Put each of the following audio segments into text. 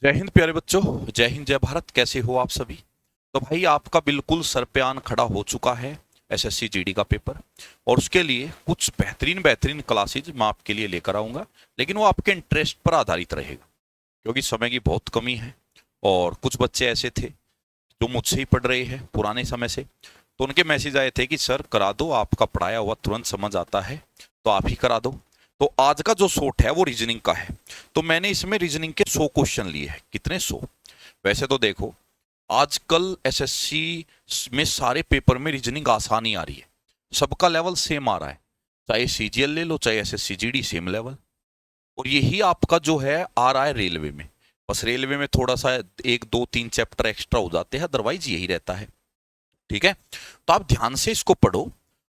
जय हिंद प्यारे बच्चों। जय हिंद जय भारत। कैसे हो आप सभी? तो भाई आपका बिल्कुल सर पे आन खड़ा हो चुका है एसएससी जीडी का पेपर। और उसके लिए कुछ बेहतरीन बेहतरीन क्लासेज मैं आपके लिए लेकर आऊंगा, लेकिन वो आपके इंटरेस्ट पर आधारित रहेगा, क्योंकि समय की बहुत कमी है। और कुछ बच्चे ऐसे थे जो मुझसे ही पढ़ रहे हैं पुराने समय से, तो उनके मैसेज आए थे कि सर करा दो, आपका पढ़ाया हुआ तुरंत समझ आता है, तो आप ही करा दो। तो आज का जो शॉट है वो रीजनिंग का है। तो मैंने इसमें रीजनिंग के 100 क्वेश्चन लिए हैं। कितने? 100। वैसे तो देखो, आजकल एसएससी में सारे पेपर में रीजनिंग आसान ही आ रही है, सबका लेवल सेम आ रहा है। चाहे सीजीएल ले लो, चाहे एसएससी जीडी, सेम लेवल। और यही आपका जो है आ रहा है रेलवे में। बस रेलवे में थोड़ा सा एक दो तीन चैप्टर एक्स्ट्रा हो जाते हैं, अदरवाइज यही रहता है। ठीक है, तो आप ध्यान से इसको पढ़ो।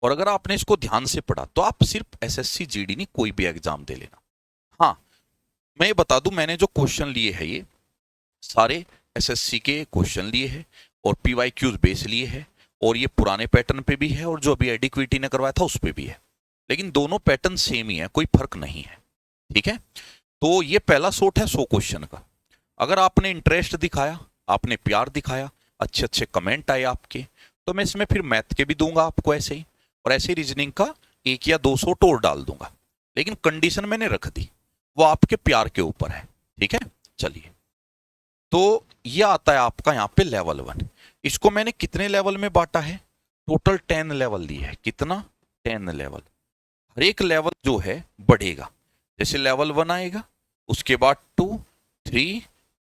और अगर आपने इसको ध्यान से पढ़ा तो आप सिर्फ एसएससी जीडी नहीं, कोई भी एग्जाम दे लेना। हाँ, मैं ये बता दूं, मैंने जो क्वेश्चन लिए हैं ये सारे एसएससी के क्वेश्चन लिए हैं और पीवाईक्यूज बेस लिए हैं। और ये पुराने पैटर्न पे भी है और जो अभी एडिक्विटी ने करवाया था उस पे भी है, लेकिन दोनों पैटर्न सेम ही है, कोई फर्क नहीं है। ठीक है, तो ये पहला सोट है 100 क्वेश्चन का। अगर आपने इंटरेस्ट दिखाया, आपने प्यार दिखाया, अच्छे अच्छे कमेंट आए आपके, तो मैं इसमें फिर मैथ के भी दूंगा आपको ऐसे ही, और ऐसे ही रीजनिंग का 1 या 2 और डाल दूंगा। लेकिन कंडीशन मैंने रख दी, वो आपके प्यार के ऊपर है। ठीक है, चलिए। तो ये आता है आपका यहाँ पे लेवल 1। इसको मैंने कितने लेवल में बांटा है? टोटल 10 लेवल दी है। कितना? 10 लेवल। हर एक लेवल जो है बढ़ेगा। जैसे लेवल 1 आएगा, उसके बाद 2, 3,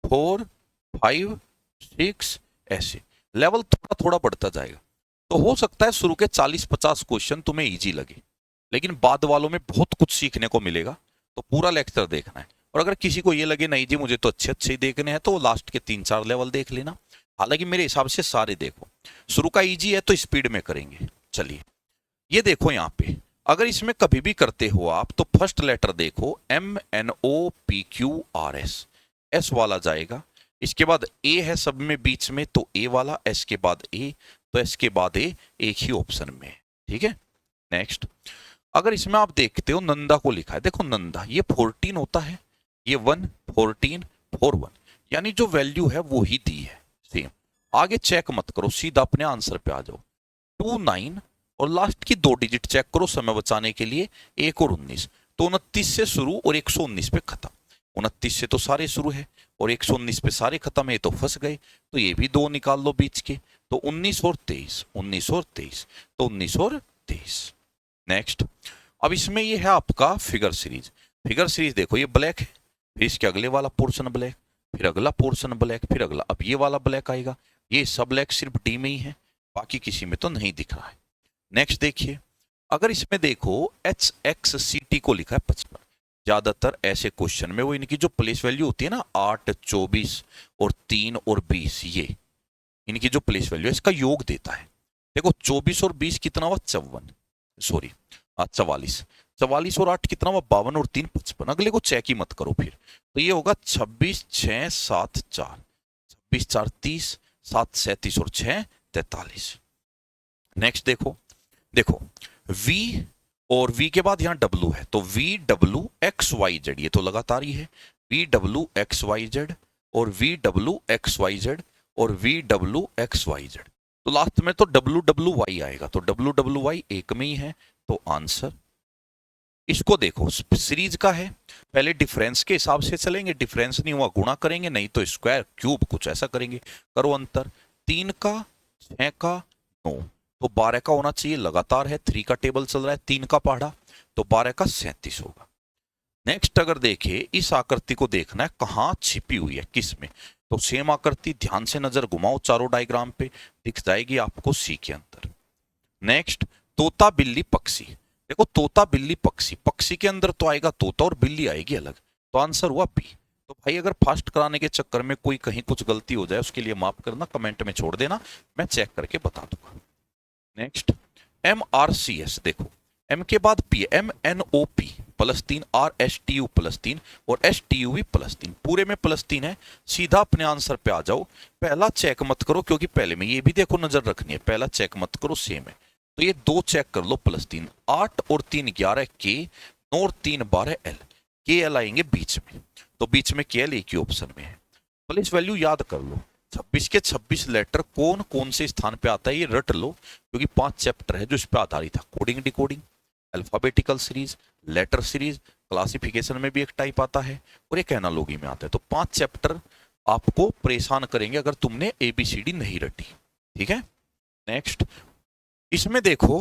4, 5, 6, ऐसे लेवल थोड़ा थोड़ा बढ़ता जाएगा। तो हो सकता है शुरू के 40-50 क्वेश्चन तुम्हें इजी लगे, लेकिन बाद वालों में बहुत कुछ सीखने को मिलेगा। तो पूरा लेक्चर देखना है। और अगर किसी को ये लगे नहीं जी मुझे तो अच्छे अच्छे ही देखने हैं, तो वो लास्ट के 3-4 लेवल देख लेना। हालांकि मेरे हिसाब से सारे देखो। शुरू का इजी है तो स्पीड में करेंगे। चलिए, ये देखो यहाँ पे, अगर इसमें कभी भी करते हो आप तो फर्स्ट लेटर देखो, MNOPQRS, एस वाला जाएगा। इसके बाद ए है सब में बीच में, तो ए वाला, एस के बाद ए, तो एस के बाद ए एक ही ऑप्शन में है। ठीक है, नेक्स्ट। अगर इसमें आप देखते हो नंदा को लिखा है, देखो नंदा ये 14 होता है, ये 1, 14, 4, 1, यानी जो वैल्यू है वो ही दी है सेम। आगे चेक मत करो, सीधा अपने आंसर पे आ जाओ। 2, 9 और लास्ट की 2 डिजिट चेक करो समय बचाने के लिए, 1 और 19। तो 29 से शुरू और 119 पे खत्म। 29 से तो सारे शुरू है और 119 पे सारे खत्म है, तो फंस गए। तो ये भी 2 निकाल लो बीच के, तो 19 और 23, 19 और 23, तो 19 और 23। नेक्स्ट। अब इसमें ये है आपका फिगर सीरीज। फिगर सीरीज देखो, ये ब्लैक है, फिर इसके अगले वाला पोर्शन ब्लैक, फिर अगला पोर्शन ब्लैक, फिर अगला, अब ये वाला ब्लैक आएगा। ये सब ब्लैक सिर्फ डी में ही है, बाकी किसी में तो नहीं दिख रहा है। नेक्स्ट देखिए, अगर इसमें देखो HXCT को लिखा है 55। ज्यादातर ऐसे क्वेश्चन में वो इनकी जो प्लेस वैल्यू होती है ना, 8, 24 और 3 और 20, ये इनकी जो प्लेस वैल्यू है इसका योग देता है। देखो 24 और 20 कितना हुआ? 54, सॉरी 44। 44 और 8 कितना हुआ? 52 और 3, 55। अगले को चेक ही मत करो फिर, तो ये होगा 26, 6, 7, 4, 26, 4, 30, 7, 37 और 6, 43। नेक्स्ट देखो, देखो V और V के बाद यहाँ W है, तो VWXYZ, ये तो लगातार ही है। VWXYZ और VWXYZ और VWXYZ, तो लास्ट में तो WWY आएगा, तो WWY एक में ही है, तो आंसर। इसको देखो, सीरीज का है, पहले डिफरेंस के हिसाब से चलेंगे, डिफरेंस नहीं हुआ गुणा करेंगे, नहीं तो स्क्वायर क्यूब कुछ ऐसा करेंगे। करो अंतर, 3 का, 6 का, 9, तो 12 का होना चाहिए, लगातार है। 3 का टेबल चल रहा है, 3 का पढ़ा, तो 12 का 37 होगा। नेक्स्ट अगर देखे, इस आकृति को देखना है कहाँ छिपी हुई है, किस में। तो सेम आकृति, ध्यान से नजर घुमाओ चारों डायग्राम पे, दिख जाएगी आपको सी के अंदर। नेक्स्ट, तोता बिल्ली पक्षी। देखो तोता बिल्ली पक्षी, पक्षी के अंदर तो आएगा तोता और बिल्ली आएगी अलग, तो आंसर हुआ बी। तो भाई अगर फास्ट कराने के चक्कर में कोई कहीं कुछ गलती हो जाए उसके लिए माफ करना, कमेंट में छोड़ देना, मैं चेक करके बता दूंगा। नेक्स्ट, MRCS देखो, एम के बाद पी, MNOP +3, RSTU +3 और STUV +3, पूरे में +3 है। सीधा अपने आंसर पे आ जाओ। पहला चेक मत करो, क्योंकि पहले में ये भी देखो नजर रखनी है, पहला चेक मत करो, सेम है। तो ये 2 चेक कर लो, +3, 8 और 3 11 K, 9 और 3 12 L, KL आएंगे बीच में, तो बीच में KL एक ही ऑप्शन में है। प्लेस वैल्यू याद कर लो, 26 के 26 लेटर कौन कौन से स्थान पे आता है ये रट लो, क्योंकि 5 चैप्टर है जो इस पे आधारित है। Coding decoding, alphabetical series, letter series, classification में भी एक टाइप आता है और एक एनालॉजी में आता है। तो 5 चैप्टर आपको परेशान करेंगे अगर तुमने ABCD नहीं रटी। ठीक है, नेक्स्ट इसमें देखो,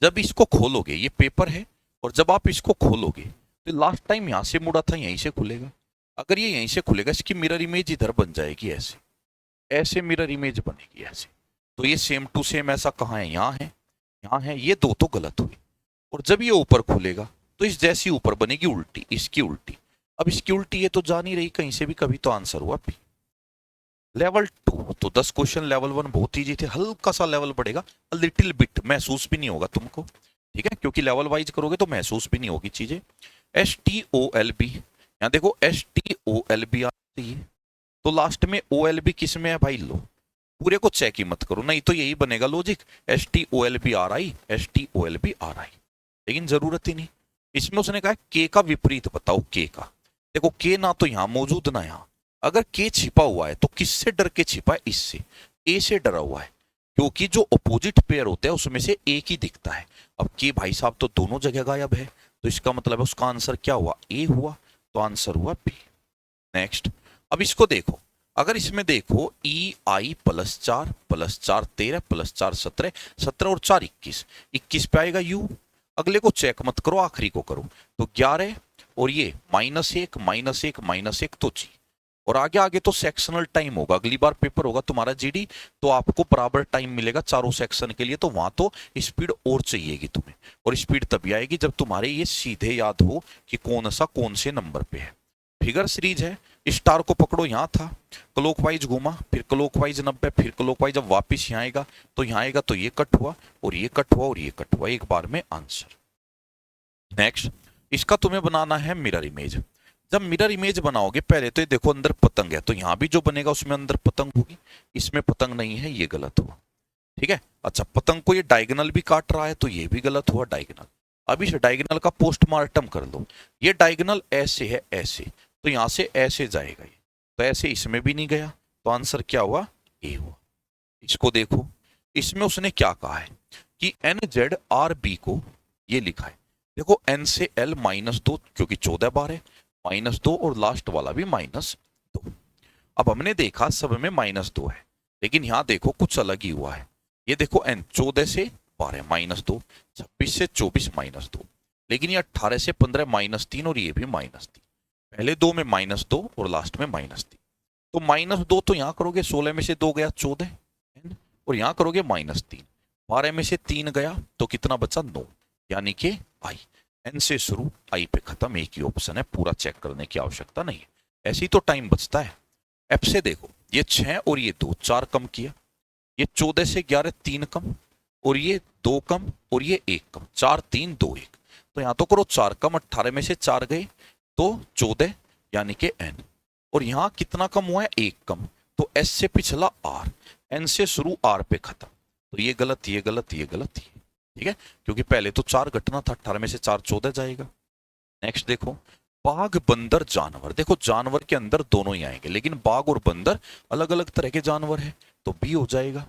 जब इसको खोलोगे, ये पेपर है, और जब आप इसको खोलोगे तो लास्ट टाइम यहां से मुड़ा था, यहीं से खुलेगा। अगर ये यहीं से खुलेगा, इसकी मिरर इमेज इधर बन जाएगी, ऐसे ऐसे मिरर इमेज बनेगी ऐसे। तो ये सेम टू सेम ऐसा कहाँ है, यहाँ है, यहाँ है, ये दो तो गलत हुई। और जब ये ऊपर खुलेगा तो इस जैसी ऊपर बनेगी उल्टी, इसकी उल्टी। अब इसकी उल्टी ये तो जा नहीं रही कहीं से भी, कभी तो आंसर हुआ पी। लेवल 2 तो 10 क्वेश्चन, लेवल 1 बहुत ईजी थे, हल्का सा लेवल बढ़ेगा, लिटिल बिट, महसूस भी नहीं होगा तुमको। ठीक है, क्योंकि लेवल वाइज करोगे तो महसूस भी नहीं होगी चीजें। STOLB, यहाँ देखो STOLB आती है, तो लास्ट में OLB किस में है भाई, लो पूरे को चेक ही मत करो, नहीं तो यही बनेगा logic, STOLB RI, STOLB RI। लेकिन जरूरत ही नहीं, इसमें उसने कहा के का विपरीत बताओ, के का। देखो के ना तो यहां मौजूद ना यहां, अगर के छिपा हुआ है तो किससे डर के छिपा है, इससे, ए से डरा हुआ है, क्योंकि जो अपोजिट पेयर होते हैं उसमें से एक ही दिखता है। अब के भाई साहब तो दोनों जगह गायब है, तो इसका मतलब है उसका आंसर क्या हुआ, ए हुआ, तो आंसर हुआ बी। नेक्स्ट, अब इसको देखो, अगर इसमें देखो EI +4 +4 13 +4 17, 17 और 4 21, 21 पे आएगा U। अगले को चेक मत करो, आखिरी को करो, तो 11 और ये -1 -1 -1 तो जी। और आगे आगे तो सेक्शनल टाइम होगा, अगली बार पेपर होगा तुम्हारा GD, तो आपको बराबर टाइम मिलेगा चारों सेक्शन के लिए, तो वहां तो स्पीड और चाहिएगी तुम्हें। और स्पीड तभी आएगी जब तुम्हारे ये सीधे याद हो कि कौन सा कौन से नंबर पे है। फिगर सीरीज है, स्टार को पकड़ो, यहाँ था, क्लॉकवाइज घूमा, फिर क्लॉकवाइज 90, फिर क्लॉकवाइज, जब वापिस यहाँ आएगा तो यहाँ आएगा, तो ये कट हुआ और ये कट हुआ और ये कट हुआ, एक बार में आंसर। नेक्स्ट, इसका तुम्हें बनाना है मिरर इमेज। जब मिरर इमेज बनाओगे, पहले तो ये देखो अंदर पतंग है, तो यहाँ भी जो बनेगा उसमें अंदर पतंग होगी, इसमें पतंग नहीं है, ये गलत हुआ। ठीक है, अच्छा पतंग को ये डायगोनल भी काट रहा है, तो ये भी गलत हुआ, डायगोनल। अब इस डायगोनल का पोस्टमार्टम कर लो, ये डायगोनल ऐसे है ऐसे, तो यहां से ऐसे जाएगा ये, तो ऐसे इसमें भी नहीं गया, तो आंसर क्या हुआ, ए हुआ। इसको देखो, इसमें उसने क्या कहा है कि NZRB को ये लिखा है, देखो N से L -2, क्योंकि 14 बार है, -2 और लास्ट वाला भी -2। अब हमने देखा सब में -2 है, लेकिन यहां देखो कुछ अलग ही हुआ है। ये देखो N 14 से 12 -2, 26 से 24 -2, लेकिन ये 18 से 15 -3 और ये भी -3। पहले दो में -2 और लास्ट में -3, तो -2 तो यहाँ करोगे, 16 में से 2 गया 14, और यहाँ करोगे -3, 12 में से 3 गया तो कितना बचा 9, यानी कि I। N से शुरू I पे खत्म, एक ही ऑप्शन है, पूरा चेक करने की आवश्यकता नहीं है, ऐसे ही तो टाइम बचता है। F से देखो, ये 6 और ये 2, 4 कम किया, ये 14 से 11 3 कम, और ये 2 कम और ये 1 कम, 4 3 2 1, तो यहाँ तो करो 4 कम, 18 में से 4 गए तो 14, यानी कि N। और यहाँ कितना कम हुआ है, 1 कम, तो S से पिछला R, N से शुरू R पे खत्म, तो ये गलत, ये गलत, ये गलत, ये। ठीक है, क्योंकि पहले तो 4 घटना था, 18 में से 4 14 जाएगा। नेक्स्ट देखो, बाघ बंदर जानवर, देखो जानवर के अंदर दोनों ही आएंगे, लेकिन बाघ और बंदर अलग अलग तरह के जानवर है, तो बी हो जाएगा।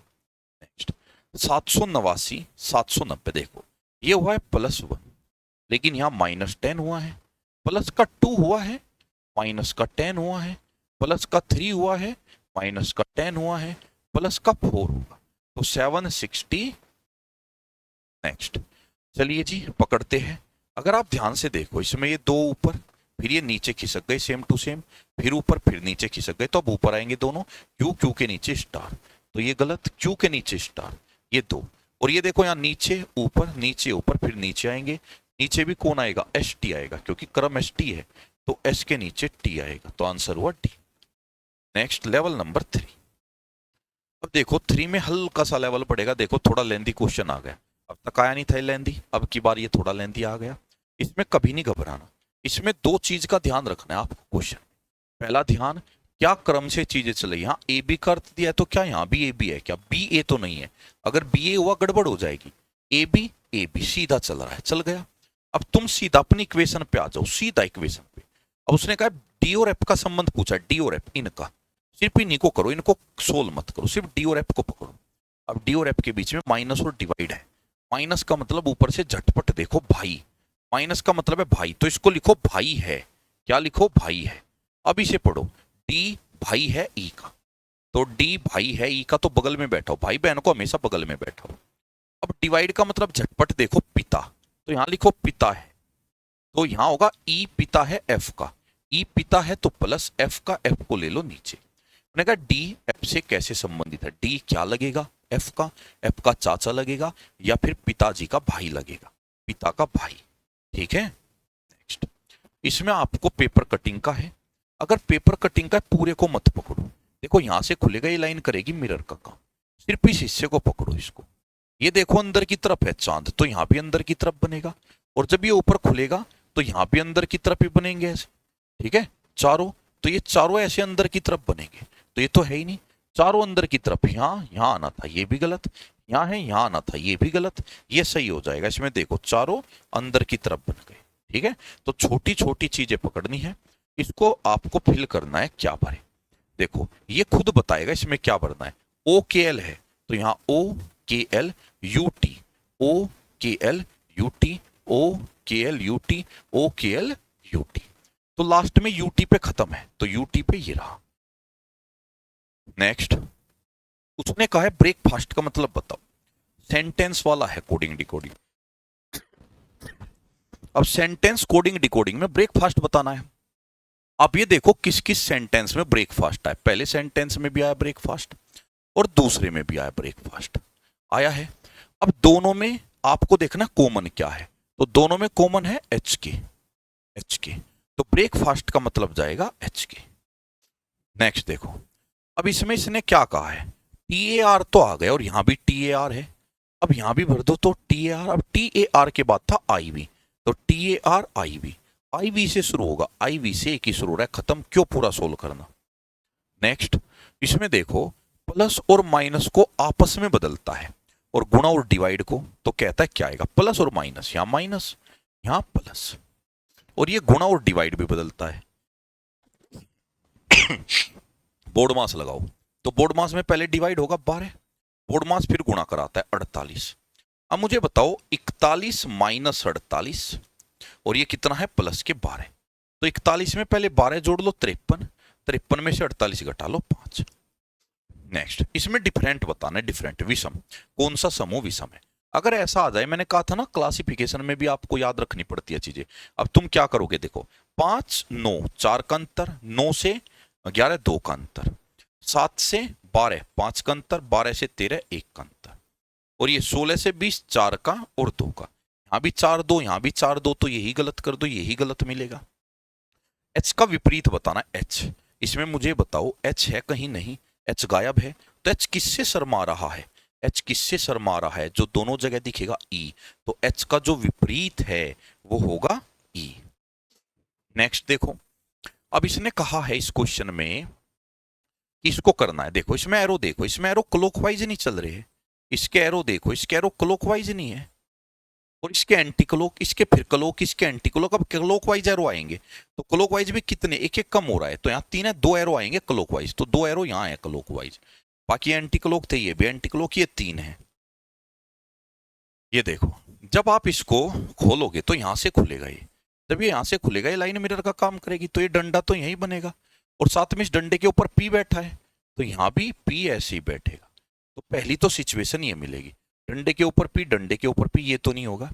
नेक्स्ट, 789 790, देखो ये हुआ है +1, लेकिन यहाँ -10 हुआ है, प्लस का 2 हुआ है, माइनस का 10 हुआ है, प्लस का 3 हुआ है, माइनस का 10 हुआ है, प्लस का 4 होगा, तो 760। नेक्स्ट, चलिए जी पकड़ते हैं। अगर आप ध्यान से देखो, इसमें ये 2 ऊपर, फिर ये नीचे खिसक गए सेम टू सेम, फिर ऊपर फिर नीचे खिसक गए, तो अब ऊपर आएंगे दोनों, क्यू क्यू के नीचे स्टार, तो ये गलत, क्यू के नीचे स्टार, ये 2। और ये देखो यहाँ नीचे ऊपर फिर नीचे आएंगे, नीचे भी कौन आएगा, ST आएगा, क्योंकि क्रम ST है, तो S के नीचे T आएगा, तो आंसर हुआ D। Next, level number 3। अब देखो 3 में हल्का सा लेवल पड़ेगा, देखो थोड़ा लेंथी क्वेश्चन आ गया, अब तक आया नहीं था लेंथी, अब की बार ये थोड़ा लेंथी आ गया। इसमें कभी नहीं घबराना, इसमें 2 चीज का ध्यान रखना है आपको क्वेश्चन। पहला ध्यान, क्या क्रम से चीजें चल रही, यहाँ ए बी कर दिया है, तो क्या यहाँ भी ए बी है क्या, बी ए तो नहीं है, अगर बी ए हुआ गड़बड़ हो जाएगी, ए बी सीधा चल रहा है, चल गया। अब तुम सीधा अपनी इक्वेशन पे आ जाओ, सीधा इक्वेशन पे। अब उसने कहा डी और एफ का संबंध पूछा, डी और एफ इनका, सिर्फ इन्हीं को करो, इनको सोल्व मत करो, सिर्फ डी और एफ को पकड़ो। अब डी और एफ के बीच में माइनस और डिवाइड है, माइनस का मतलब ऊपर से झटपट देखो भाई, माइनस का मतलब है भाई, तो इसको लिखो भाई है, क्या लिखो भाई है। अब इसे पढ़ो, डी भाई है ई का, तो डी भाई है ई का, तो बगल में बैठा हो, भाई बहन को हमेशा बगल में बैठा हो। अब डिवाइड का मतलब झटपट देखो पिता, तो यहां लिखो पिता है, तो यहां होगा ई पिता है एफ का, ई पिता है तो प्लस एफ का, एफ को ले लो नीचे। मैंने कहा डी एफ से कैसे संबंधित है, डी क्या लगेगा एफ का, एफ का चाचा लगेगा, या फिर पिताजी का भाई लगेगा, पिता का भाई, ठीक है। नेक्स्ट, इसमें आपको पेपर कटिंग का है, अगर पेपर कटिंग का पूरे को मत पकड़ो, देखो यहां से खुलेगा, ये लाइन करेगी मिरर का काम, सिर्फ इस हिस्से को पकड़ो इसको। ये देखो अंदर की तरफ है चांद, तो यहां भी अंदर की तरफ बनेगा, और जब ये ऊपर खुलेगा तो यहां भी अंदर की तरफ ही बनेंगे ऐसे, ठीक है चारों, तो ये चारों ऐसे अंदर की तरफ बनेंगे, तो ये तो है ही नहीं, चारों अंदर की तरफ, यहां आना था ये भी गलत, यहां है यहां आना था ये भी गलत, ये सही हो जाएगा। इसमें देखो चारों अंदर की तरफ बन गए, ठीक है। तो छोटी छोटी चीजें पकड़नी है, इसको आपको फिल करना है, क्या भरे देखो, ये खुद बताएगा इसमें क्या भरना है। ओ के एल है तो यहाँ ओ के एल यू टी, ओ के एल यू टी, ओ के एल यू टी, ओ के एल यू टी, तो लास्ट में यूटी पे खत्म है, तो यूटी पे ये रहा। नेक्स्ट, उसने कहा है ब्रेकफास्ट का मतलब बताओ, सेंटेंस वाला है कोडिंग डिकोडिंग। अब सेंटेंस कोडिंग डिकोडिंग में ब्रेकफास्ट बताना है। अब ये देखो किस किस सेंटेंस में ब्रेकफास्ट आया, पहले सेंटेंस में भी आया ब्रेकफास्ट और दूसरे में भी आया ब्रेकफास्ट आया है। अब दोनों में आपको देखना कॉमन क्या है, तो दोनों में कॉमन है एच के, एच के, तो ब्रेकफास्ट का मतलब जाएगा एच के। नेक्स्ट देखो, अब इसमें इसने क्या कहा है, टी ए आर तो आ गया और यहां भी टी ए आर है, अब यहां भी भर दो तो टी ए आर, अब टी ए आर के बाद था आई वी, तो T A R I V, I V से शुरू होगा, आई वी से एक ही शुरू हो रहा है, खत्म, क्यों पूरा सोल्व करना। नेक्स्ट, इसमें देखो प्लस और माइनस को आपस में बदलता है और गुणा और डिवाइड को, तो कहता है क्या आएगा, प्लस और माइनस, यहां माइनस यहां प्लस, और ये गुणा और डिवाइड भी बदलता है। बोर्ड मास लगाओ, तो बोर्ड मास में पहले डिवाइड होगा 12, बोर्ड मास फिर गुणा कराता है 48। अब मुझे बताओ 41 माइनस 48 और ये कितना है प्लस के 12, तो 41 में पहले 12 जोड़ लो 53, 53 में से 48 घटा लो 5। नेक्स्ट, इसमें डिफरेंट बताना है, डिफरेंट विषम, कौन सा समूह विषम है। अगर ऐसा आ जाए, मैंने कहा था ना क्लासिफिकेशन में भी आपको याद रखनी पड़ती है चीजें। अब तुम क्या करोगे, देखो 5 9 4 का अंतर, 9 से 11 2 का अंतर, 7 से 12 5 का अंतर, 12 से 13 1 का अंतर, और ये 16 से 20 4 का और 2 का, यहाँ भी 4 2 यहाँ भी 4 2, तो यही गलत कर दो, यही गलत मिलेगा। एच का विपरीत बताना, एच, इसमें मुझे बताओ एच है कहीं नहीं, एच गायब है, तो एच किससे शर्मा रहा है, एच किससे शर्मा रहा है, जो दोनों जगह दिखेगा ई, तो एच का जो विपरीत है वो होगा ई। नेक्स्ट देखो, अब इसने कहा है इस क्वेश्चन में कि इसको करना है, देखो इसमें एरो, देखो इसमें एरो क्लॉकवाइज नहीं चल रहे हैं, इसके एरो देखो, इसके एरो क्लॉकवाइज नहीं है, और इसके एंटी क्लॉक, इसके फिर क्लॉक, इसके एंटी क्लॉक, अब क्लॉकवाइज एरो आएंगे, तो क्लॉकवाइज में कितने, एक एक कम हो रहा है, तो यहाँ 3 है, 2 एरो आएंगे क्लॉकवाइज, तो 2 एरो यहाँ है क्लॉकवाइज, बाकी एंटी क्लॉक थे, ये भी एंटी क्लॉक, ये 3 है। ये देखो जब आप इसको खोलोगे तो यहां से खुलेगा, ये जब ये यहां से खुलेगा ये लाइन मिरर का काम करेगी, तो ये डंडा तो यहीं बनेगा, और साथ में इस डंडे के ऊपर पी बैठा है, तो यहां भी पी ऐसे ही बैठेगा, तो पहली तो सिचुएशन ये मिलेगी, डंडे के ऊपर पी, डंडे के ऊपर पी, ये तो नहीं होगा,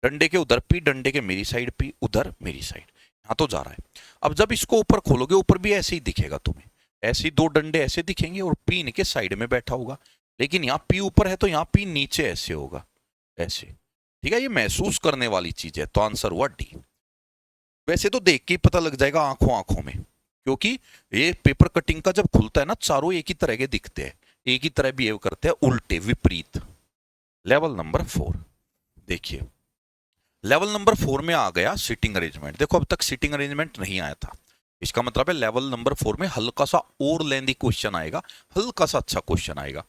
डंडे के उधर पी, डंडे के मेरी साइड पी, उधर मेरी साइड, यहाँ तो जा रहा है। अब जब इसको ऊपर खोलोगे, ऊपर भी ऐसे ही दिखेगा तुम्हें, ऐसे 2 डंडे ऐसे दिखेंगे और पी इनके साइड में बैठा होगा, लेकिन यहाँ पी ऊपर है तो यहाँ पी नीचे ऐसे होगा, ऐसे, ठीक है, ये महसूस करने वाली चीज है, तो आंसर हुआ डी। वैसे तो देख के ही पता लग जाएगा आंखों आंखों में, क्योंकि ये पेपर कटिंग का जब खुलता है ना, चारों एक ही तरह के दिखते हैं, एक ही तरह बिहेव करते हैं, उल्टे विपरीत। लेवल नंबर 4 देखिए, लेवल नंबर 4 में आ गया सिटिंग अरेंजमेंट। देखो अब तक सिटिंग अरेंजमेंट नहीं आया था, इसका मतलब है लेवल नंबर 4 में हल्का सा और लेंदी क्वेश्चन आएगा, हल्का सा अच्छा क्वेश्चन आएगा।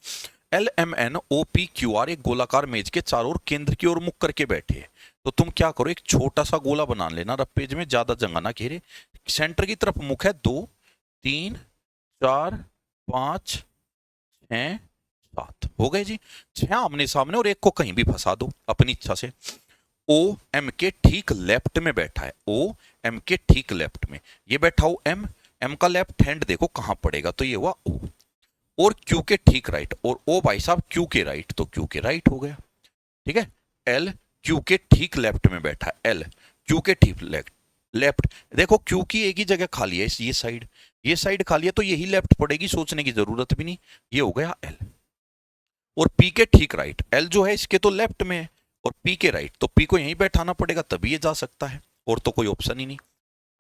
LMNOPQR एक गोलाकार मेज के चारों ओर केंद्र की ओर मुख करके बैठे हैं, तो तुम क्या करो, एक छोटा सा गोला बना लेना रफ पेज में, ज्यादा जगह ना घेरे, सेंटर की तरफ मुख है 2 3 4 5 6 7 हो गए जी। 6 आमने सामने और एक को कहीं भी फंसा दो अपनी इच्छा से। ओ एम के ठीक लेफ्ट में बैठा है, ओ एम के ठीक लेफ्ट में, ये बैठा हो एम, एम का लेफ्ट हैंड देखो कहां पड़ेगा, तो ये हुआ ओ। और क्यू के ठीक राइट, और ओ भाई साहब क्यू के राइट, तो क्यू के राइट हो गया। ठीक है, एल क्यू के ठीक लेफ्ट में बैठा है, एल क्यू के ठीक लेफ्ट, लेफ्ट देखो क्यू की एक ही जगह खाली है, ये साइड खाली है, तो यही लेफ्ट पड़ेगी, सोचने की जरूरत भी नहीं, ये हो गया एल। और पी के ठीक राइट, एल जो है इसके तो लेफ्ट में है और पी के राइट, तो पी को यहीं बैठाना पड़ेगा तभी ये जा सकता है, और तो कोई ऑप्शन ही नहीं।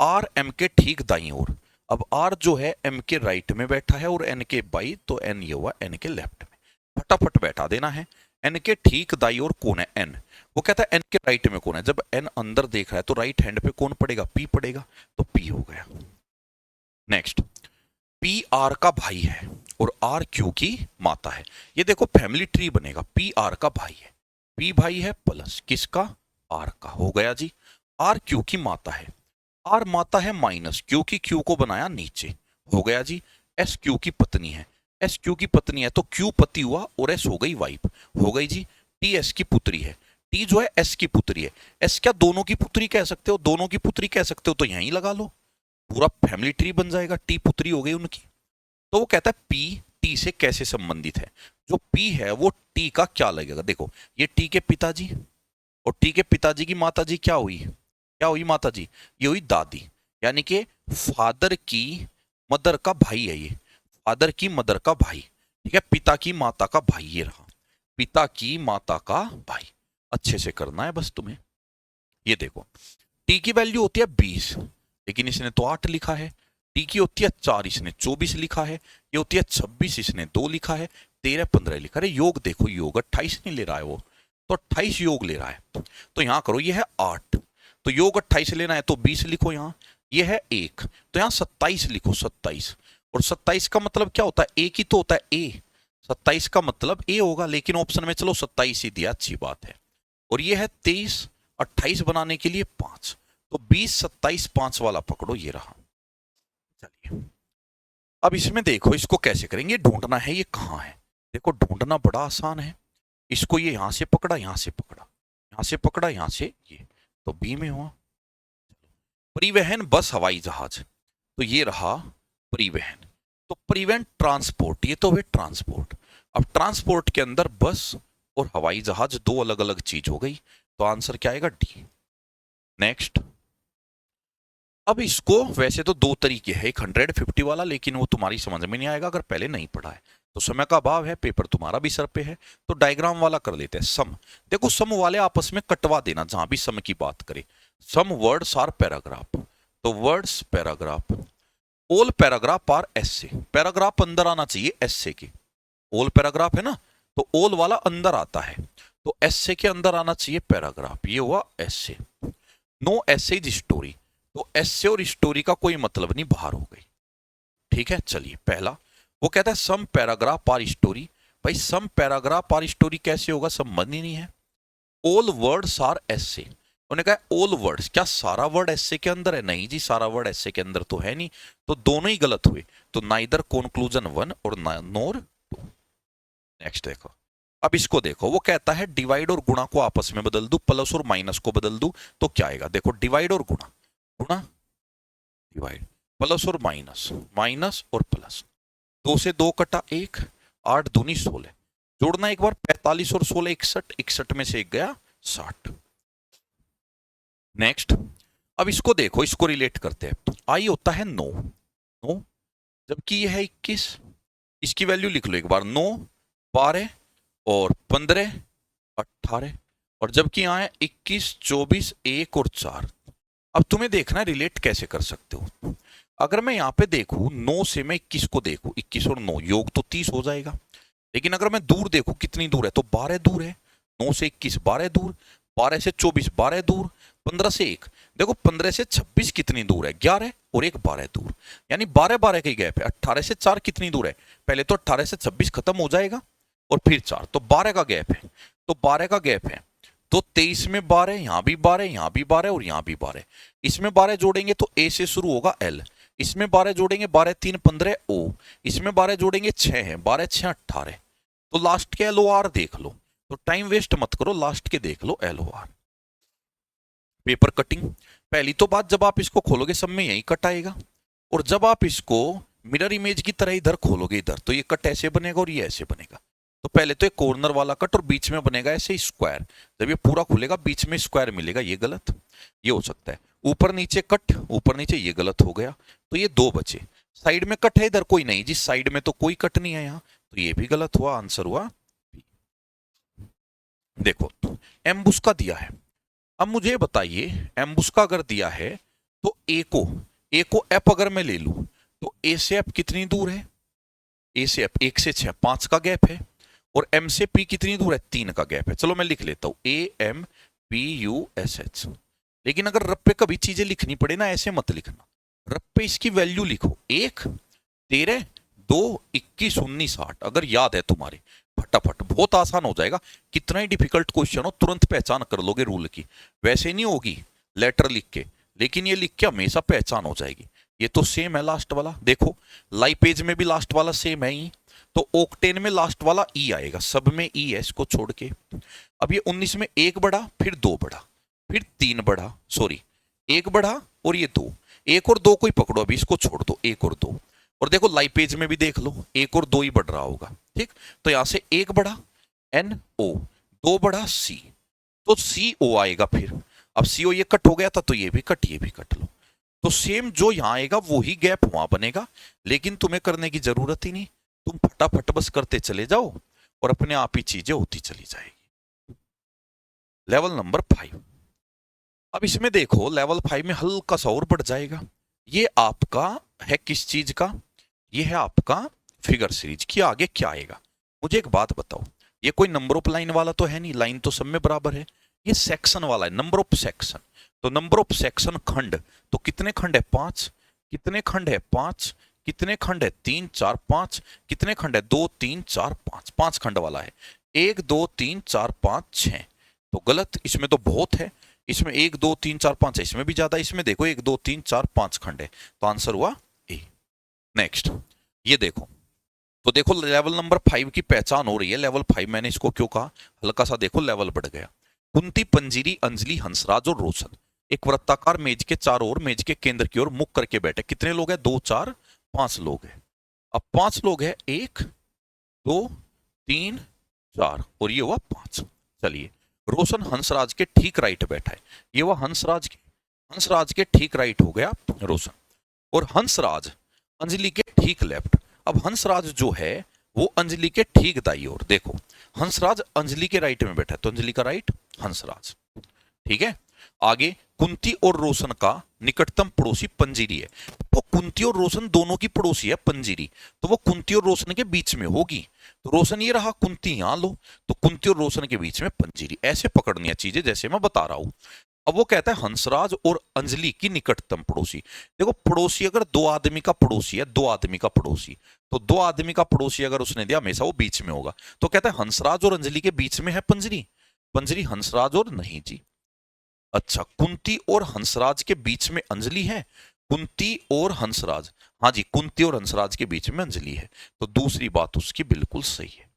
आर एम के ठीक दाई ओर, अब आर जो है एम के राइट में बैठा है और एन के बाई, तो एन ये हुआ एन के लेफ्ट में, फटाफट बैठा देना है। एन के ठीक दाई ओर कौन है, एन, वो कहता है एन के राइट में कौन है, जब एन अंदर देख रहा है तो राइट हैंड पे कौन पड़ेगा, पी पड़ेगा, तो पी हो गया। नेक्स्ट, पी आर का भाई है और आर क्यू की माता है, ये देखो फैमिली ट्री बनेगा, पी आर का भाई है, पी भाई है प्लस किसका, आर का, हो गया जी। आर क्यू की माता है, आर माता है माइनस क्यू की, क्यू को बनाया नीचे, हो गया जी। एस क्यू की पत्नी है, एस क्यू की पत्नी है तो क्यू पति हुआ और एस हो गई वाइफ, हो गई जी। टी एस की पुत्री है, टी जो है एस की पुत्री है, एस क्या दोनों की पुत्री कह सकते हो, दोनों की पुत्री कह सकते हो तो यहीं लगा लो, पूरा फैमिली ट्री बन जाएगा, टी पुत्री हो गई उनकी। तो वो कहता है पी टी से कैसे संबंधित है, जो पी है वो टी का क्या लगेगा, देखो ये टी के पिताजी, और टी के पिताजी की माता जी क्या हुई, क्या हुई माता जी, ये हुई दादी, यानी कि फादर की मदर का भाई है ये, फादर की मदर का भाई, ठीक है, पिता की माता का भाई, ये रहा पिता की माता का भाई, अच्छे से करना है बस तुम्हें। ये देखो टी की वैल्यू होती है 20, लेकिन इसने तो 8 लिखा है, टी की होती है 4, इसने 24 लिखा है, ये होती है 26, इसने 2 लिखा है, 13 15 लिखा है, योग देखो योग 28 नहीं ले रहा है वो, तो 28 योग ले रहा है, तो यहां करो ये है 8, तो योग 28 लेना है तो 20 लिखो यहां, ये है 1 तो यहां 27 लिखो, 27, और 27 का मतलब क्या होता है, एक ही तो होता है ए, 27 का मतलब ए होगा, लेकिन ऑप्शन में चलो 27 ही दिया, अच्छी बात है। और ये है 23, 28 बनाने के लिए 5, तो 20 27 5 वाला पकड़ो, ये रहा। चलिए अब इसमें देखो इसको कैसे करेंगे, ढूंढना है ये कहां है, देखो ढूंढना बड़ा आसान है, इसको ये यहां से पकड़ा, यहां से पकड़ा, यहां से पकड़ा, यहां से ये, तो बी में हुआ। परिवहन बस हवाई जहाज, तो ये रहा परिवहन, तो परिवहन ट्रांसपोर्ट, ये तो है ट्रांसपोर्ट, अब ट्रांसपोर्ट के अंदर बस और हवाई जहाज दो अलग अलग चीज हो गई, तो आंसर क्या आएगा, डी। नेक्स्ट, अब इसको वैसे तो दो तरीके हैं, एक 150 वाला, लेकिन वो तुम्हारी समझ में नहीं आएगा अगर पहले नहीं पढ़ा है, तो समय का अभाव है, पेपर तुम्हारा भी सर पे है, तो डायग्राम वाला कर लेते हैं। सम, देखो सम वाले आपस में कटवा देना जहां भी सम की बात करें, सम वर्ड्स आर पैराग्राफ, तो words paragraph, all paragraph are essay, paragraph अंदर आना चाहिए एसे के, ऑल पैराग्राफ है ना, तो ऑल वाला अंदर आता है, तो एसे के अंदर आना चाहिए पैराग्राफ, ये हुआ एसे। नो एसे इज स्टोरी, तो एसे और स्टोरी का कोई मतलब नहीं, बाहर हो गई, ठीक है। चलिए पहला, वो कहता है सम पैराग्राफ आर स्टोरी, भाई सम पैराग्राफ आर स्टोरी कैसे होगा, संबंध ही नहीं है। ऑल वर्ड्स आर एसे, उन्होंने कहा ऑल वर्ड्स, क्या सारा वर्ड एसे के अंदर है, नहीं जी सारा वर्ड एसे के अंदर तो है नहीं, तो दोनों ही गलत हुए, तो नाइदर कंक्लूजन 1 और नोर 2। नेक्स्ट देखो, अब इसको देखो, वो कहता है डिवाइड और गुणा को आपस में बदल दू, प्लस और माइनस को बदल दू, तो क्या आएगा, देखो डिवाइड और गुणा, गुणा डिवाइड, प्लस और माइनस, माइनस और प्लस, 2 से 2 कटा 1, 8 दूनी 16, जोड़ना एक बार 45 और 16 61, 61 में से एक गया 60। नेक्स्ट, अब इसको देखो, इसको रिलेट करते हैं, आई होता है 9, 9 जबकि ये है 21, इसकी वैल्यू लिख लो एक बार, 9 12 और 15 18, और जबकि यहाँ है 21 24 1 और 4। अब तुम्हें देखना है रिलेट कैसे कर सकते हो, अगर मैं यहाँ पे देखूं 9 से मैं 21 को देखूं, 21 और 9 योग तो 30 हो जाएगा, लेकिन अगर मैं दूर देखूं कितनी दूर है, तो 12 दूर है, 9 से 21 12 दूर, 12 से 24 12 दूर, 15 से 1 देखो, 15 से 26 कितनी दूर है, 11 और 1 12 दूर, यानी 12 12 का गैप है। 18 से 4 कितनी दूर है, पहले तो 18 से 26 खत्म हो जाएगा और फिर 4, तो 12 का गैप है, तो 12 का गैप है, तो 23 में 12, यहां भी 12, यहां भी 12 और यहां भी 12। इसमें 12 जोड़ेंगे तो ए से शुरू होगा एल, इसमें 12 जोड़ेंगे 12 3 15 ओ, इसमें 12 जोड़ेंगे 6 है, 12 6 18। तो लास्ट के एल ओ आर देख लो, तो टाइम वेस्ट मत करो, लास्ट के देख लो L O R. Paper cutting, पहली तो बात जब आप इसको खोलोगे सब में यही कट आएगा, और जब आप इसको मिरर इमेज की तरह इधर खोलोगे इधर, तो ये कट ऐसे बनेगा और ये ऐसे बनेगा। तो पहले तो एक कॉर्नर वाला कट और बीच में बनेगा ऐसे स्क्वायर, जब ये पूरा खुलेगा बीच में स्क्वायर मिलेगा, ये गलत, ये हो सकता है। ऊपर नीचे कट, ऊपर नीचे, ये गलत हो गया, तो ये दो बचे। साइड में कट है, इधर कोई नहीं, जिस साइड में तो कोई कट नहीं है यहाँ, तो ये भी गलत हुआ, आंसर हुआ। देखो एम्बुस का दिया है, अब मुझे बताइए एम्बुस का अगर दिया है तो ए को एप अगर मैं ले लूं तो ए से एप कितनी दूर है, ए से एप 1 से 6 5 का गैप है, और एम से पी कितनी दूर है, 3 का गैप है। चलो मैं लिख लेता हूं A M P U S H. लेकिन अगर रप पे कभी चीजें लिखनी पड़े ना, ऐसे मत लिखना, रप पे इसकी वैल्यू लिखो, 1 13 2 21 19 60, अगर याद है तुम्हारे, फटाफट, बहुत आसान हो जाएगा। कितना ही डिफिकल्ट क्वेश्चन हो तुरंत पहचान कर लोगे रूल की, वैसे नहीं होगी लेटर लिख के, लेकिन ये लिख के हमेशा पहचान हो जाएगी। ये तो सेम है लास्ट वाला, देखो लाइपेज में भी लास्ट वाला सेम है ही, तो ओक्टेन में लास्ट वाला ई आएगा, सब में ई है इसको छोड़ के। अब ये 19 में 1 बढ़ा, फिर 2 बढ़ा, फिर 3 बढ़ा, सॉरी 1 बढ़ा और ये 2, 1 और 2 को ही पकड़ो, अभी इसको छोड़ दो, 1 और 2, और देखो लाइपेज में भी देख लो 1 और 2 ही बढ़ रहा होगा, ठीक। तो यहां से 1 बढ़ा एन ओ, 2 बढ़ा सी, तो सी ओ आएगा। फिर अब सी ओ ये कट हो गया था, तो ये भी कट, ये भी कट लो, तो सेम जो यहां आएगा वो ही गैप वहां बनेगा, लेकिन तुम्हें करने की जरूरत ही नहीं, तुम फटाफट बस करते चले जाओ और अपने आप ही चीजें होती चली जाएगी। लेवल नंबर 5, अब इसमें देखो लेवल 5 में हल्का सा और बढ़ जाएगा। ये आपका है किस चीज का, ये है आपका फिगर सीरीज की। आगे क्या आएगा मुझे एक बात बताओ, ये कोई नंबर ऑफ लाइन वाला तो है नहीं, लाइन तो सब में बराबर है, ये सेक्शन वाला है, नंबर ऑफ सेक्शन। तो नंबर ऑफ सेक्शन खंड, तो कितने खंड है 5, कितने खंड है 5, कितने खंड है 3 4 5, कितने खंड है 2 3 4 5, 5 खंड वाला है। 1 2 3 4 5 6, तो गलत, इसमें तो बहुत है, इसमें 1 2 3 4 5 है, इसमें भी ज्यादा, इसमें देखो 1 2 3 4 5 खंड है, तो आंसर हुआ ए। नेक्स्ट ये देखो, तो देखो लेवल नंबर 5 की पहचान हो रही है। लेवल 5 मैंने इसको क्यों कहा, हल्का सा देखो लेवल बढ़ गया। कुंती पंजीरी अंजलि हंसराज और रोशन एक वृत्ताकार मेज के चारों ओर, मेज के केंद्र की ओर मुख करके बैठे। कितने लोग हैं, 2 4 5 लोग हैं। अब 5 लोग हैं, 1 2 3 4 और ये हुआ 5। चलिए रोशन हंसराज के ठीक राइट बैठा है, ये हुआ हंसराज के ठीक राइट हो गया रोशन, और हंसराज अंजलि के ठीक लेफ्ट। अब हंसराज जो है वो अंजलि के ठीक दाई ओर, देखो हंसराज अंजलि के राइट में बैठा है, तो अंजलि का राइट हंसराज, ठीक है। आगे कुंती और रोशन का निकटतम पड़ोसी पंजीरी है, तो कुंती और रोशन दोनों की पड़ोसी है पंजीरी, तो वो कुंती और रोशन के बीच में होगी। तो रोशन ये रहा, कुंती यहां लो, तो कुंती और रोशन के बीच में पंजीरी, ऐसे पकड़नी है चीजें जैसे मैं बता रहा हूं। अब वो कहता है हंसराज और अंजलि की निकटतम पड़ोसी। देखो पड़ोसी अगर 2 आदमी का पड़ोसी है, 2 आदमी का पड़ोसी, तो 2 आदमी का पड़ोसी अगर उसने दिया हमेशा वो बीच में होगा। तो कहता है हंसराज और अंजलि के बीच में है पंजरी, पंजरी हंसराज और नहीं जी। अच्छा कुंती और हंसराज के बीच में अंजलि है, कुंती और हंसराज, हाँ जी कुंती और हंसराज के बीच में अंजलि है, तो दूसरी बात उसकी बिल्कुल सही है।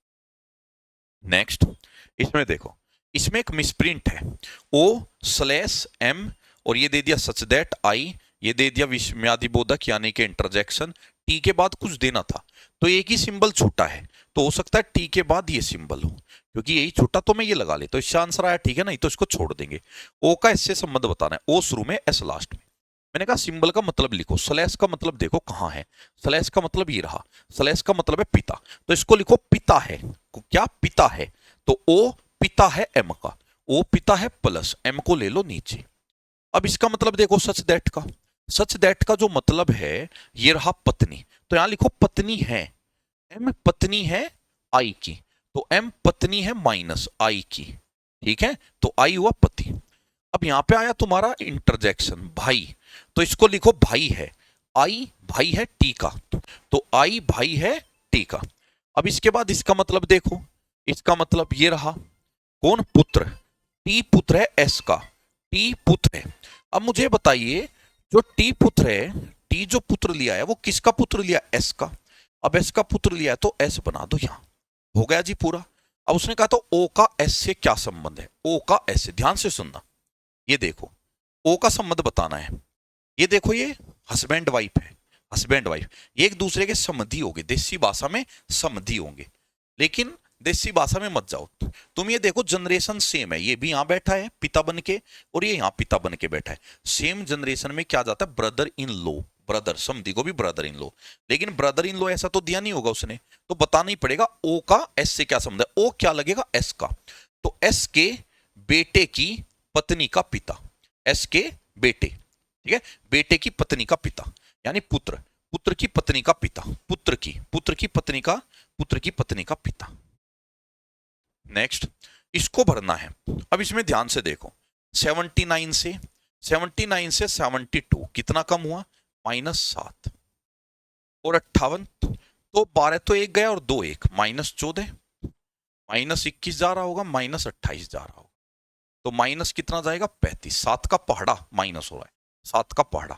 नेक्स्ट इसमें देखो, इसमें एक मिसप्रिंट है, ओ स्लैश एम और ये दे दिया सच दैट आई, ये दे दिया विस्मयादिबोधक यानी कि इंटरजेक्शन, टी के बाद कुछ देना था, तो एक ही सिंबल छूटा है, तो हो सकता है टी के बाद ये सिंबल हो, क्योंकि यही छूटा तो मैं ये लगा लेता हूं, इससे आंसर आया, ठीक है, नहीं तो इसको छोड़ देंगे। ओ का इससे संबंध बताना है, ओ शुरू में एस लास्ट में। मैंने कहा सिंबल का मतलब लिखो, स्लैश का मतलब देखो कहां है, स्लैश का मतलब ये रहा, स्लैश का मतलब है पिता, तो इसको लिखो पिता है, क्या पिता है, तो ओ पिता है एम का, ओ पिता है प्लस एम को ले लो नीचे। अब इसका मतलब देखो सच दैट का, सच दैट का जो मतलब है ये रहा पत्नी, तो यहां लिखो पत्नी है, एम पत्नी है आई की, तो एम पत्नी है माइनस आई की, ठीक है, तो आई हुआ पति। अब यहां पे आया तुम्हारा इंटरजेक्शन भाई, तो इसको लिखो भाई है, आई भाई है टी का, तो आई भाई है टी का। अब इसके बाद इसका मतलब देखो, इसका मतलब ये रहा, कौन पुत्र, टी पुत्र है एस का, टी पुत्र है। अब मुझे बताइए जो टी पुत्र है, टी जो पुत्र लिया है वो किसका पुत्र लिया, एस का। अब एस का पुत्र लिया है तो एस बना दो यहां, हो गया जी पूरा। अब उसने कहा तो ओ का एस से क्या संबंध है, ओ का एस से, ध्यान से सुनना, ये देखो ओ का संबंध बताना है। ये देखो ये हस्बैंड वाइफ है, हस्बैंड वाइफ ये एक दूसरे के समधि होंगे, देसी भाषा में समधि होंगे, लेकिन देसी भाषा में मत जाओ। तुम ये देखो जनरेशन सेम है, ये भी यहां बैठा है पिता बन के और ये यहां पिता बन के बैठा है। सेम जनरेशन में क्या जाता है, ब्रदर इन लॉ, ब्रदर समधि को भी ब्रदर इन लॉ, लेकिन ब्रदर इन लॉ ऐसा तो दिया नहीं होगा उसने, तो बताना ही पड़ेगा ओ का एस से क्या संबंध है। ओ क्या लगेगा, एस का, तो एस के बेटे की पत्नी का पिता, एस के बेटे, ठीक है, बेटे की पत्नी का पिता यानी पुत्र, पुत्र की पत्नी का पिता, पुत्र की पत्नी का, पुत्र की पत्नी का पिता। नेक्स्ट इसको भरना है। अब इसमें ध्यान से देखो 79 से 72 कितना कम हुआ, -7 और 58, तो 12 तो एक गया और 2 एक, -14, -21 जा रहा होगा, -28 जा रहा होगा, तो माइनस कितना जाएगा 35, 7 का पहाड़ा माइनस हो रहा है, 7 का पहाड़ा,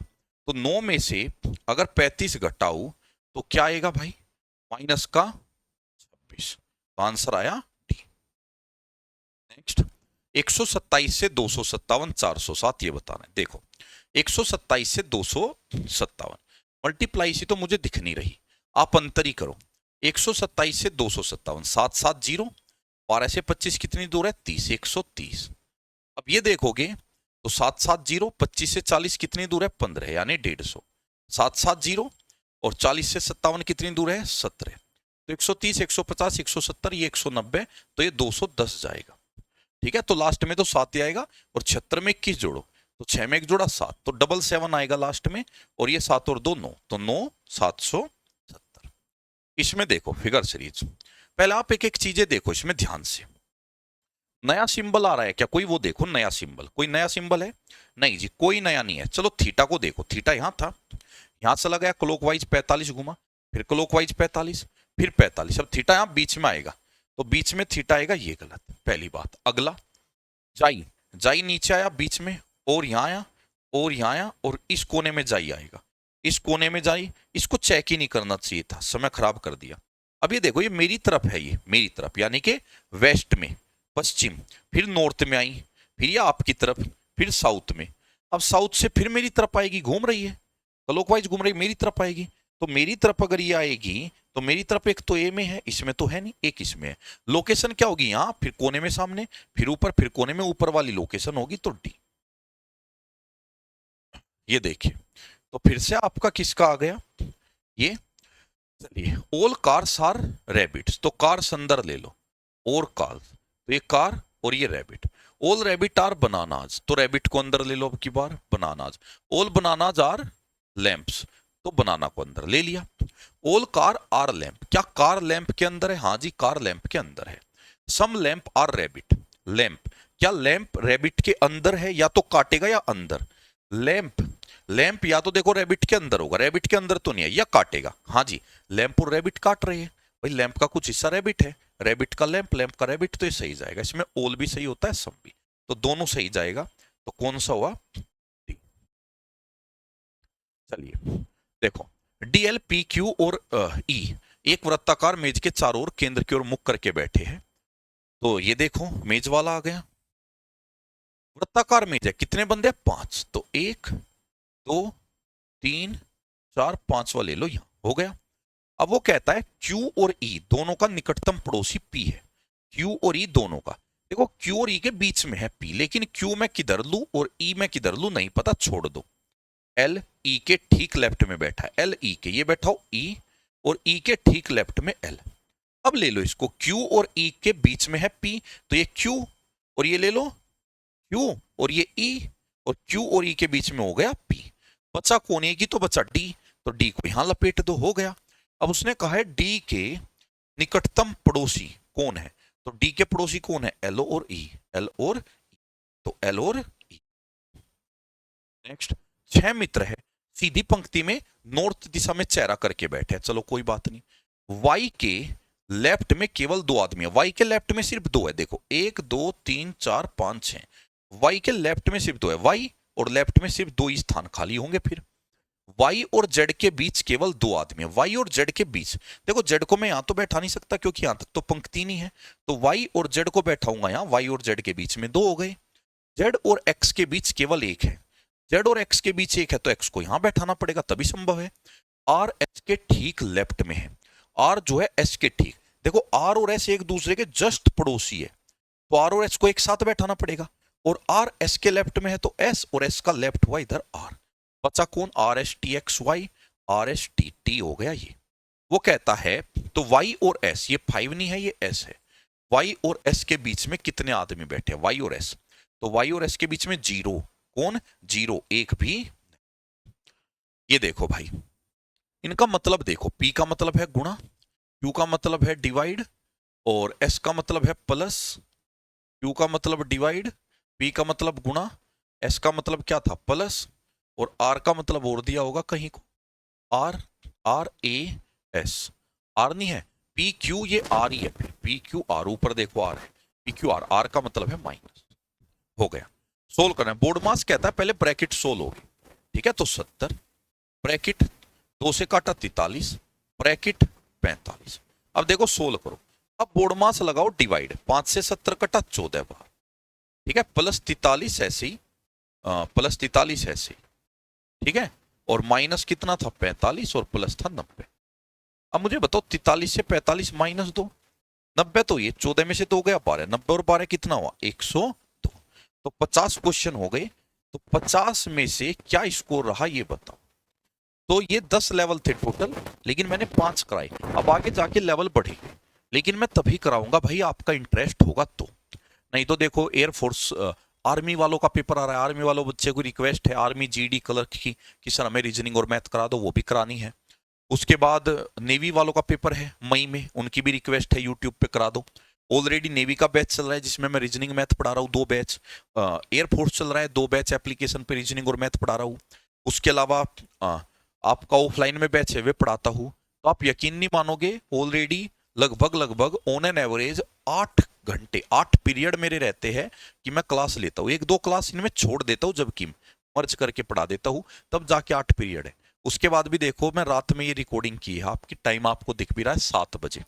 तो 9 में से अगर 35 घटाऊ तो क्या आएगा भाई, माइनस का 26, तो आंसर आया डी। नेक्स्ट 127 से 257 407 ये बताना है। देखो 127 से 257 मल्टीप्लाई सी तो मुझे दिख नहीं रही, आप अंतर ही करो। 127 से 257, 7 7 0, 12 से 25 कितनी दूर है 30, 130। अब ये देखोगे तो 7 7 0, 25 से 40 कितनी दूर है 15 यानी 150, 7 7 0 और 40 से 57 कितनी दूर है 17, तो 130 150 170 ये 190, तो ये 210 जाएगा, ठीक है। तो लास्ट में तो 7 ही आएगा और 76 में 21 जोड़ो तो 6 में 1 जोड़ा 7, तो 77 आएगा लास्ट में, और ये 7 और 2 9, तो 9 770। इसमें देखो फिगर सीरीज, पहले आप एक एक चीजें देखो इसमें ध्यान से। नया सिंबल आ रहा है क्या कोई, वो देखो नया सिंबल, कोई नया सिंबल है, नहीं जी कोई नया नहीं है। चलो थीटा को देखो, थीटा यहां था, यहां से लगा क्लॉकवाइज 45 घुमा, फिर क्लॉकवाइज 45, फिर 45, अब थीटा यहां बीच में आएगा, तो बीच में थीटा आएगा, ये गलत, पहली बात। अगला जाई, जाई नीचे आया बीच में, और यहां आया और यहां आया, और इस कोने में जाई आएगा, इस कोने में जाई, इसको चेक ही नहीं करना चाहिए था, समय खराब कर दिया। अब ये देखो ये मेरी तरफ है, ये मेरी तरफ यानी कि वेस्ट में, पश्चिम, फिर नॉर्थ में आई, फिर ये आपकी तरफ, फिर साउथ में, अब साउथ से फिर मेरी तरफ आएगी, घूम रही है क्लॉकवाइज घूम रही, मेरी तरफ आएगी, तो मेरी तरफ अगर ये आएगी तो मेरी तरफ एक तो ए में है, इसमें तो है नहीं, एक इसमें है, लोकेशन क्या होगी यहां, फिर कोने में सामने, फिर ऊपर, फिर कोने में ऊपर वाली लोकेशन होगी तो डी। ये देखिए तो फिर से आपका किसका आ गया ये, चलिए ऑल कार्स आर रैबिट्स, तो कार संदर ले लो, और कार, तो ये कार और ये rabbit, all rabbit are bananas, तो रैबिट को अंदर ले लो अब की बार, bananas, all bananas are lamps, तो बनाना को अंदर ले लिया। ऑल कार आर लैंप, क्या कार लैंप के अंदर है, हाँ जी कार लैंप के अंदर है। सम लैंप आर रैबिट, लैंप, क्या लैंप रैबिट के अंदर है, या तो काटेगा या अंदर, लैंप, लैंप या तो देखो रैबिट के अंदर होगा, रैबिट के अंदर तो नहीं है, या काटेगा, हाँ जी लैंप और रैबिट काट रहे हैं, भाई लैंप का कुछ हिस्सा रैबिट है, रैबिट का लैंप, लैंप का रैबिट, तो ये सही जाएगा, इसमें ओल भी सही होता है सम भी, तो दोनों सही जाएगा, तो कौन सा हुआ डी। चलिए देखो डीएल पी क्यू और ई एक वृत्ताकार मेज के चारों ओर केंद्र की ओर मुख करके बैठे हैं, तो ये देखो मेज वाला आ गया, वृत्ताकार मेज है, कितने बंदे 5, तो 1 2 3 4 5 वाले लो, यहां हो गया। अब वो कहता है Q और E दोनों का निकटतम पड़ोसी P है, Q और E दोनों का, देखो Q और E के बीच में है P, लेकिन Q मैं किधर लू और E मैं किधर लू नहीं पता, छोड़ दो, L E के ठीक लेफ्ट में बैठा है, L E के, ये बैठा हो E और E के ठीक लेफ्ट में L। अब ले लो इसको, Q और E के बीच में है P, तो ये Q और ये ले लो Q और ये E, और Q और E के बीच में हो गया P, बचा कौन है की, तो बचा D, तो D को यहां लपेट दो, हो गया। अब उसने कहा है D के निकटतम पड़ोसी कौन है, तो D के पड़ोसी कौन है, L और E, L और E, तो L और E। नेक्स्ट 6 मित्र है, सीधी पंक्ति में नॉर्थ दिशा में चेहरा करके बैठे हैं, चलो कोई बात नहीं, Y के लेफ्ट में केवल 2 आदमी है, वाई के लेफ्ट में सिर्फ 2 है। देखो 1 2 3 4 5 6, वाई के लेफ्ट में सिर्फ 2 है, वाई और लेफ्ट में सिर्फ 2 ही स्थान खाली होंगे। फिर वाई और जेड के बीच केवल 2 आदमी है, वाई और जेड के बीच। देखो जेड को मैं यहां तो बैठा नहीं सकता क्योंकि यहां तक तो पंक्ति नहीं है, तो वाई और जेड को बैठाऊंगा यहां, वाई और जेड के बीच में 2 हो गए। जेड और एक्स के बीच केवल 1 है, जेड और एक्स के बीच 1 है तो एक्स को यहां बैठाना पड़ेगा तभी संभव है। आर एस के ठीक लेफ्ट में है, आर जो है एस के ठीक, देखो आर और एस एक दूसरे के जस्ट पड़ोसी है, तो आर और एस को एक साथ बैठाना पड़ेगा। और आर एस के लेफ्ट में है तो एस और एस का लेफ्ट हुआ इधर आर, बचा कौन, R S T X Y, R S T T हो गया ये। वो कहता है तो वाई और एस, ये 5 नहीं है ये एस है, वाई और एस के बीच में कितने आदमी बैठे हैं, वाई और एस, तो वाई और एस के बीच में 0, कौन 0, एक भी। ये देखो भाई इनका मतलब देखो, P का मतलब है गुणा, Q का मतलब है डिवाइड, और S का मतलब है प्लस, Q का मतलब डिवाइड, P का मतलब गुणा, S का मतलब क्या था प्लस, और R का मतलब और दिया होगा कहीं को, R, RAS, R नहीं है P Q, ये R ही है, फिर P Q R, ऊपर देखो R है, P Q R, R का मतलब है माइनस। हो गया, सोल्व करना है। बोर्ड मास कहता है पहले ब्रैकेट सोल्व होगी, ठीक है, तो 70 ब्रैकेट 2 से काटा 43 ब्रैकेट 45। अब देखो सोल्व करो, अब बोर्ड मास लगाओ डिवाइड, 5 से 70 कटा 14 बार, ठीक है, प्लस 43 ऐसे ही, प्लस 43 ऐसे ही, ठीक है, और माइनस कितना था 45 और प्लस था 90। अब मुझे बताओ 43 से 45 माइनस 2, 90, तो ये 14 में से 2 गया 12, 90 और 12 कितना हुआ 102, तो 50 क्वेश्चन हो गए। तो 50 में से क्या स्कोर रहा ये बताओ। तो ये 10 लेवल थे टोटल, लेकिन मैंने 5 कराए, अब आगे जाके लेवल बढ़ेंगे, लेकिन मैं तभी कराऊंगा भाई आपका इंटरेस्ट होगा तो, नहीं तो देखो एयरफोर्स आर्मी वालों का पेपर आ रहा है, आर्मी वालों बच्चे को रिक्वेस्ट है आर्मी जीडी कलर की कि सर हमें रीजनिंग और मैथ करा दो, वो भी करानी है। उसके बाद नेवी वालों का पेपर है मई में, उनकी भी रिक्वेस्ट है यूट्यूब पे करा दो। ऑलरेडी नेवी का बैच चल रहा है जिसमें मैं रीजनिंग मैथ पढ़ा रहा हूँ 2 बैच, एयरफोर्स चल रहा है 2 बैच एप्लीकेशन पे रीजनिंग और मैथ पढ़ा रहा हूँ। उसके अलावा आपका ऑफलाइन में बैच है वे पढ़ाता हूँ। तो आप यकीन नहीं मानोगे, ऑलरेडी लगभग ऑन एन एवरेज 8 घंटे 8 पीरियड मेरे रहते हैं कि मैं क्लास लेता हूँ, 1-2 क्लास इनमें छोड़ देता हूँ जबकि मर्ज करके पढ़ा देता हूँ, तब जाके 8 पीरियड है। उसके बाद भी देखो मैं रात में ये रिकॉर्डिंग की है, आपकी टाइम आपको दिख भी रहा है 7 बजे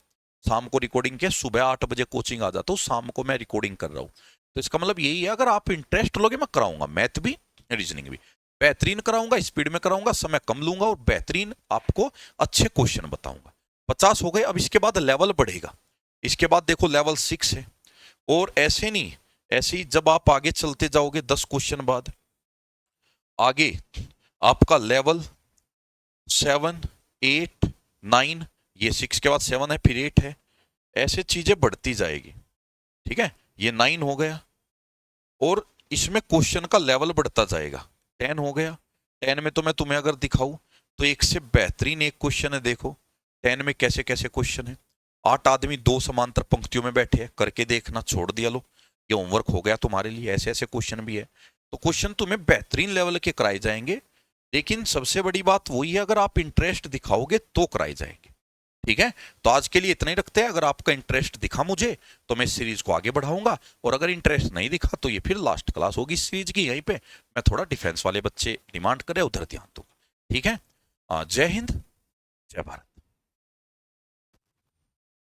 शाम को रिकॉर्डिंग किया, सुबह 8 बजे कोचिंग आ जाता हूँ, शाम को मैं रिकॉर्डिंग कर रहा हूँ। तो इसका मतलब यही है, अगर आप इंटरेस्ट लोगे मैं कराऊंगा मैथ भी रीजनिंग भी, बेहतरीन कराऊंगा, स्पीड में कराऊंगा, समय कम लूंगा और बेहतरीन आपको अच्छे क्वेश्चन बताऊंगा। 50 हो गए, अब इसके बाद लेवल बढ़ेगा, इसके बाद देखो लेवल 6 है, और ऐसे नहीं, ऐसे ही जब आप आगे चलते जाओगे 10 क्वेश्चन बाद आगे आपका लेवल 7 8 9, ये 6 के बाद 7 है फिर 8 है, ऐसे चीजें बढ़ती जाएगी, ठीक है, ये 9 हो गया, और इसमें क्वेश्चन का लेवल बढ़ता जाएगा, 10 हो गया। 10 में तो मैं तुम्हें अगर दिखाऊं तो एक से बेहतरीन एक क्वेश्चन है, देखो 10 में कैसे कैसे क्वेश्चन है। 8 आदमी 2 समांतर पंक्तियों में बैठे हैं, करके देखना, छोड़ दिया लो, ये होमवर्क हो गया तुम्हारे लिए, ऐसे ऐसे क्वेश्चन भी है। तो क्वेश्चन तुम्हें बेहतरीन लेवल के कराए जाएंगे, लेकिन सबसे बड़ी बात वही है, अगर आप इंटरेस्ट दिखाओगे तो कराए जाएंगे, ठीक है। तो आज के लिए इतना ही रखते हैं, अगर आपका इंटरेस्ट दिखा मुझे तो मैं इस सीरीज को आगे बढ़ाऊंगा, और अगर इंटरेस्ट नहीं दिखा तो ये फिर लास्ट क्लास होगी इस सीरीज की, यहीं पे मैं थोड़ा डिफेंस वाले बच्चे डिमांड कर रहे उधर ध्यान दूंगा, ठीक है। जय हिंद, जय भारत।